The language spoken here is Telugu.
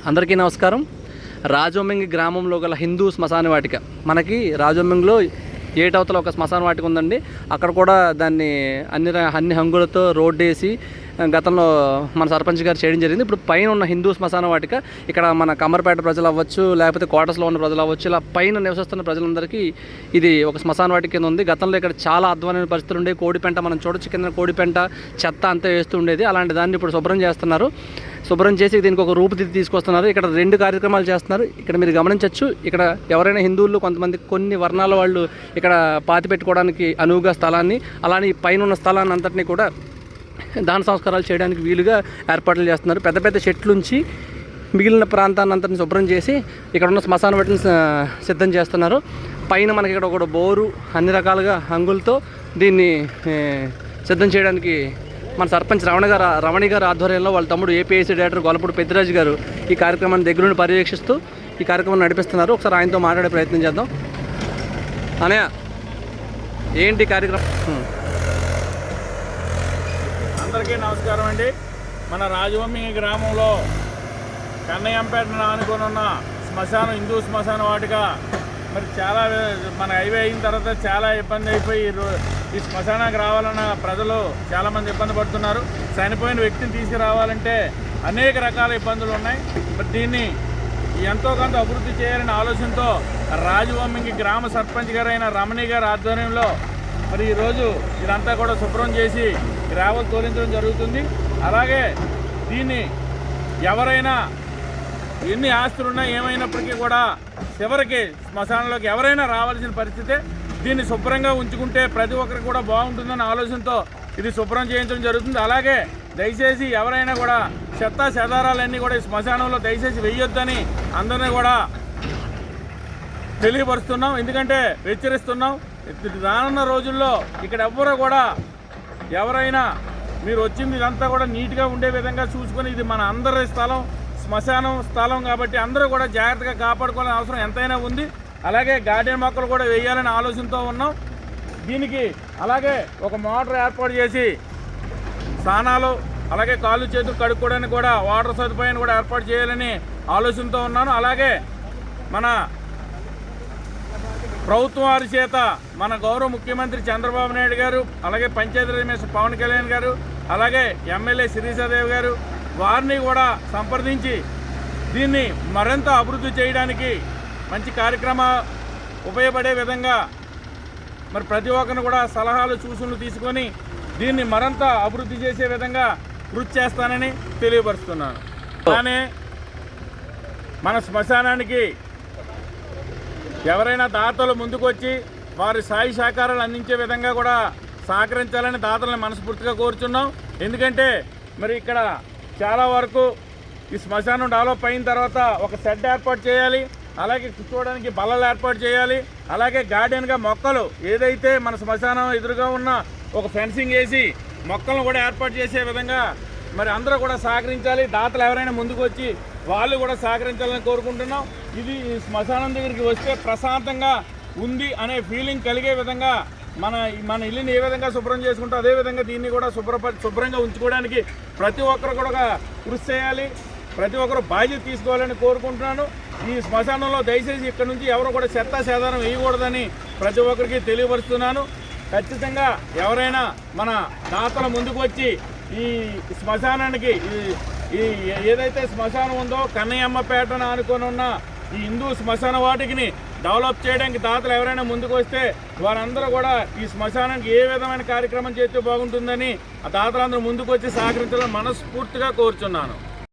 అందరికీ నమస్కారం. రాజొమ్మింగి గ్రామంలో గల హిందూ శ్మశాన వాటిక, మనకి రాజొమ్మింగిలో ఏటవతల ఒక శ్మశాన వాటిక ఉందండి. అక్కడ కూడా దాన్ని అన్ని హంగులతో రోడ్డు వేసి గతంలో మన సర్పంచ్ గారు చేయడం జరిగింది. ఇప్పుడు పైన ఉన్న హిందూ శ్మశాన వాటిక ఇక్కడ మన కమ్మరపేట ప్రజలు అవ్వచ్చు, లేకపోతే క్వార్టర్స్లో ఉన్న ప్రజలు అవ్వచ్చు, ఇలా పైన నివసిస్తున్న ప్రజలందరికీ ఇది ఒక శ్మశాన వాటిక కింద ఉంది. గతంలో ఇక్కడ చాలా అధ్వానమైన పరిస్థితులు ఉండేవి. కోడిపెంట మనం చూడొచ్చు, కింద కోడిపెంట చెత్త అంతా వేస్తూ ఉండేది. అలాంటి దాన్ని ఇప్పుడు శుభ్రం చేస్తున్నారు. శుభ్రం చేసి దీనికి ఒక రూపుదిద్ది తీసుకొస్తున్నారు. ఇక్కడ 2 కార్యక్రమాలు చేస్తున్నారు. ఇక్కడ మీరు గమనించవచ్చు, ఇక్కడ ఎవరైనా హిందువులు కొంతమంది కొన్ని వర్ణాల వాళ్ళు ఇక్కడ పాతి పెట్టుకోవడానికి అనువుగా స్థలాన్ని, అలానే పైన ఉన్న స్థలాన్ని అంతటినీ కూడా దాన సంస్కారాలు చేయడానికి వీలుగా ఏర్పాట్లు చేస్తున్నారు. పెద్ద పెద్ద చెట్లుంచి మిగిలిన ప్రాంతాన్ని అంతటిని శుభ్రం చేసి ఇక్కడ ఉన్న శ్మశాన వాటిని సిద్ధం చేస్తున్నారు. పైన మనకి ఇక్కడ ఒక బోరు అన్ని రకాలుగా హంగులతో దీన్ని సిద్ధం చేయడానికి మన సర్పంచ్ రమణి గారు ఆధ్వర్యంలో వాళ్ళ తమ్ముడు ఏపీఐసీ డైరెక్టర్ గొల్లపూడి పెద్దిరాజు గారు ఈ కార్యక్రమాన్ని దగ్గర నుండి పర్యవేక్షిస్తూ ఈ కార్యక్రమాన్ని నడిపిస్తున్నారు. ఒకసారి ఆయనతో మాట్లాడే ప్రయత్నం చేద్దాం. అనయ్య, ఏంటి కార్యక్రమం? అందరికీ నమస్కారం అండి. మన రాజొమ్మింగి గ్రామంలో కన్నయ్యంపేటను ఆనుకొని ఉన్న శ్మశానం, హిందూ శ్మశాన వాటిక మరి చాలా మన హైవే అయిన తర్వాత చాలా ఇబ్బంది అయిపోయి ఈ శ్మశానానికి రావాలన్న ప్రజలు చాలామంది ఇబ్బంది పడుతున్నారు. చనిపోయిన వ్యక్తిని తీసుకురావాలంటే అనేక రకాల ఇబ్బందులు ఉన్నాయి. మరి దీన్ని ఎంతో కొంత అభివృద్ధి చేయాలనే ఆలోచనతో రాజొమ్మింగి గ్రామ సర్పంచ్ గారైన రమణి గారి ఆధ్వర్యంలో మరి ఈరోజు ఇదంతా కూడా శుభ్రం చేసి గ్రావెల్ తోలించడం జరుగుతుంది. అలాగే దీన్ని ఎవరైనా ఎన్ని ఆస్తులున్నా ఏమైనప్పటికీ కూడా చివరికి శ్మశానంలోకి ఎవరైనా రావాల్సిన పరిస్థితే. దీన్ని శుభ్రంగా ఉంచుకుంటే ప్రతి ఒక్కరికి కూడా బాగుంటుందన్న ఆలోచనతో ఇది శుభ్రం చేయించడం జరుగుతుంది. అలాగే దయచేసి ఎవరైనా కూడా చెత్త చెదారాలన్నీ కూడా ఈ శ్మశానంలో దయచేసి వెయ్యొద్దని అందరినీ కూడా తెలియపరుస్తున్నాం. ఎందుకంటే హెచ్చరిస్తున్నాం. రానున్న రోజుల్లో ఇక్కడ ఎవ్వరూ కూడా ఎవరైనా మీరు వచ్చింది ఇదంతా కూడా నీట్గా ఉండే విధంగా చూసుకొని, ఇది మన అందరి స్థలం, శ్మశానం స్థలం కాబట్టి అందరూ కూడా జాగ్రత్తగా కాపాడుకోవాలని అవసరం ఎంతైనా ఉంది. అలాగే గార్డెన్ మొక్కలు కూడా వేయాలని ఆలోచనతో ఉన్నాం. దీనికి అలాగే ఒక మోటార్ ఏర్పాటు చేసి స్నానాలు, అలాగే కాళ్ళు చేతులు కడుక్కోవడానికి కూడా వాటర్ సదుపాయాన్ని కూడా ఏర్పాటు చేయాలని ఆలోచనతో ఉన్నాను. అలాగే మన ప్రభుత్వం వారి చేత మన గౌరవ ముఖ్యమంత్రి చంద్రబాబు నాయుడు గారు, అలాగే పంచాయతీరాజ్ మినిస్టర్ పవన్ కళ్యాణ్ గారు, అలాగే ఎమ్మెల్యే శిరీషాదేవి గారు, వారిని కూడా సంప్రదించి దీన్ని మరింత అభివృద్ధి చేయడానికి మంచి కార్యక్రమ ఉపయోగపడే విధంగా మరి ప్రతి ఒక్కరిని కూడా సలహాలు సూచనలు తీసుకొని దీన్ని మరింత అభివృద్ధి చేసే విధంగా కృషి చేస్తానని తెలియపరుస్తున్నాను. అలానే మన శ్మశానానికి ఎవరైనా దాతలు ముందుకొచ్చి వారి సాయి సహకారాలు అందించే విధంగా కూడా సహకరించాలని దాతలను మనస్ఫూర్తిగా కోరుచున్నాం. ఎందుకంటే మరి ఇక్కడ చాలా వరకు ఈ శ్మశానం డెవలప్ అయిన తర్వాత ఒక షెడ్ ఏర్పాటు చేయాలి, అలాగే కూర్చోవడానికి బల్లలు ఏర్పాటు చేయాలి, అలాగే గార్డెన్గా మొక్కలు ఏదైతే మన శ్మశానం ఎదురుగా ఉన్న ఒక ఫెన్సింగ్ వేసి మొక్కలను కూడా ఏర్పాటు చేసే విధంగా మరి అందరూ కూడా సహకరించాలి. దాతలు ఎవరైనా ముందుకు వచ్చి వాళ్ళు కూడా సహకరించాలని కోరుకుంటున్నాం. ఇది శ్మశానం దగ్గరికి వస్తే ప్రశాంతంగా ఉంది అనే ఫీలింగ్ కలిగే విధంగా మన ఇల్లుని ఏ విధంగా శుభ్రం చేసుకుంటో అదేవిధంగా దీన్ని కూడా శుభ్రంగా ఉంచుకోవడానికి ప్రతి ఒక్కరు కూడా కృషి చేయాలి, ప్రతి ఒక్కరు బాధ్యత తీసుకోవాలని కోరుకుంటున్నాను. ఈ శ్మశానంలో దయచేసి ఇక్కడ నుంచి ఎవరు కూడా చెత్త చెదారం వేయకూడదని ప్రతి ఒక్కరికి తెలియపరుస్తున్నాను. ఖచ్చితంగా ఎవరైనా మన దాతల ముందుకు వచ్చి ఈ శ్మశానానికి ఈ ఏదైతే శ్మశానం ఉందో కన్నయ్యమ్మపేటను ఆనుకొని ఉన్న ఈ హిందూ శ్మశాన వాటికిని డెవలప్ చేయడానికి దాతలు ఎవరైనా ముందుకు వస్తే వారందరూ కూడా ఈ శ్మశానానికి ఏ విధమైన కార్యక్రమం చేస్తే బాగుంటుందని ఆ దాతలందరూ ముందుకు వచ్చి సహకరించాలని మనస్ఫూర్తిగా కోరుచున్నాను.